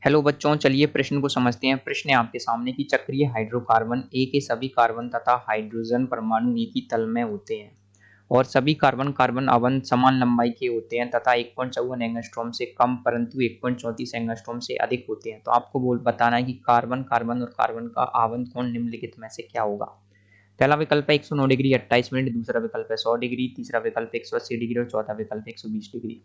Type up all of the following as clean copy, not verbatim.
Hello बच्चों, चलिए प्रश्न को समझते हैं। प्रश्न है आपके सामने कि चक्रीय हाइड्रोकार्बन ए के सभी कार्बन तथा हाइड्रोजन परमाणु एक ही तल में होते हैं और सभी कार्बन कार्बन अवयव समान लंबाई के होते हैं तथा 1.54 एंगस्ट्रॉम से कम परंतु 1.34 एंगस्ट्रॉम से अधिक होते हैं। तो आपको बताना है कि कार्बन कार्बन और कार्बन का आवन कोण निम्नलिखित में से क्या होगा। पहला विकल्प है 109 डिग्री 28 मिनट, दूसरा विकल्प है 100 डिग्री, तीसरा विकल्प 180 डिग्री और चौथा विकल्प 120 डिग्री।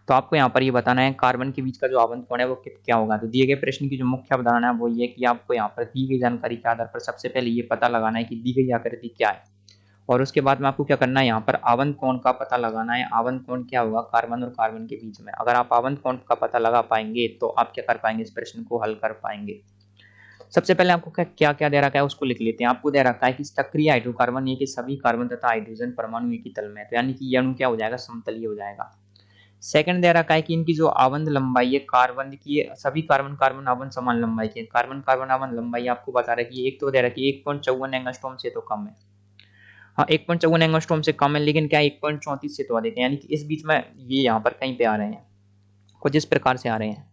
तो आपको यहाँ पर ये बताना है कार्बन के बीच का जो आवन कोण है वो क्या होगा। तो दिए गए प्रश्न की जो मुख्य अवधारणा है वो ये है कि आपको यहाँ पर दी गई जानकारी के आधार पर सबसे पहले ये पता लगाना है कि दी गई आकृति क्या है और उसके बाद में आपको क्या करना है, यहाँ पर आवन कोण का पता लगाना है। आवन कोण क्या होगा कार्बन और कार्बन के बीच में। अगर आप आवन कोण का पता लगा पाएंगे तो आप क्या कर पाएंगे, इस प्रश्न को हल कर पाएंगे। सबसे पहले आपको क्या क्या दे रखा है उसको लिख लेते हैं। आपको दे रखा है कि चक्रीय हाइड्रोकार्बन ये कि सभी कार्बन तथा हाइड्रोजन परमाणु एक ही तल में है, तो यानी कि ये अणु क्या हो जाएगा, समतलीय हो जाएगा। सेकंड दे रखा है कि इनकी जो आवंत लंबाई है कार्बन की, सभी कार्बन कार्बन आवंत समान लंबाई की। कार्बन कार्बन आवंत लंबाई आपको बता रहा है कि एक तो दे रखी है 1.54 एंगस्ट्रॉम से तो कम है। हाँ, 1.54 एंगस्ट्रॉम से कम है, लेकिन क्या 1.34 से तो अधिक है, यानी कि इस बीच में ये यहाँ पर कहीं पे आ रहे हैं, कुछ इस प्रकार से आ रहे हैं।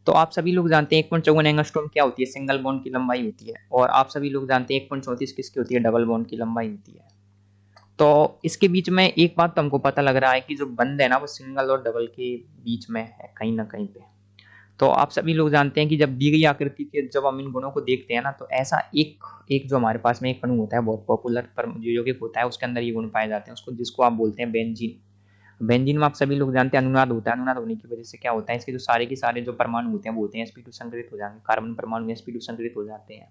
तो आप सभी लोग जानते हैं 1.54 एंगस्ट्रॉम क्या होती है, सिंगल बॉन्ड की लंबाई होती है। और आप सभी लोग जानते हैं 1.34 किसकी होती है, डबल बॉन्ड की लंबाई होती है। तो इसके बीच में एक बात तो हमको पता लग रहा है कि जो बंध है ना वो सिंगल और डबल के बीच में है कहीं ना कहीं पे। तो आप सभी लोग जानते हैं कि जब दी गई आकृति के जब हम इन गुणों को देखते हैं ना तो ऐसा एक एक जो हमारे पास में एक अणु होता है बहुत पॉपुलर पर जो यौगिक होता है उसके अंदर ये गुण पाए जाते हैं, उसको जिसको आप बोलते हैं बेंजीन। बेंजीन में आप सभी लोग जानते हैं अनुनाद होता है। अनुनाद होने की वजह से क्या होता है, इसके जो सारे के सारे जो परमाणु होते हैं वो होते हैं sp2 संकरित हो जाएंगे, कार्बन परमाणु sp2 संकरित हो जाते हैं।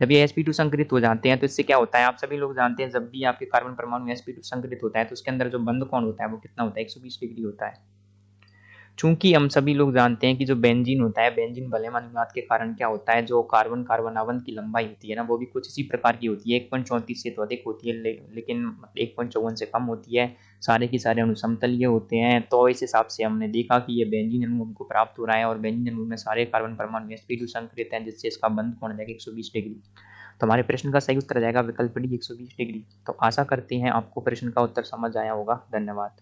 जब ये sp2 संकरित हो जाते हैं तो इससे क्या होता है, आप सभी लोग जानते हैं जब भी आपके कार्बन परमाणु sp2 संकरित होता है तो उसके अंदर जो बंध कोण होता है वो कितना होता है, 120 डिग्री होता है। चूंकि हम सभी लोग जानते हैं कि जो बेंजीन होता है, बेंजीन वलयन अनुनाद के कारण क्या होता है, जो कार्बन कार्बन आवंत की लंबाई होती है ना वो भी कुछ इसी प्रकार की होती है, 1.34 से तो अधिक होती है, लेकिन 1.54 से कम होती है। सारे के सारे अणु समतलीय होते हैं। तो इस हिसाब से हमने देखा कि ये बेंजीन अणु हमको प्राप्त हो रहा है और बेंजीन अणु में सारे कार्बन परमाणु sp2 संकरित हैं, जिससे इसका बंध कोण जाएगा 120 डिग्री। तो हमारे प्रश्न का सही उत्तर जाएगा विकल्प डी 120 डिग्री। तो आशा करते हैं आपको प्रश्न का उत्तर समझ आया होगा। धन्यवाद।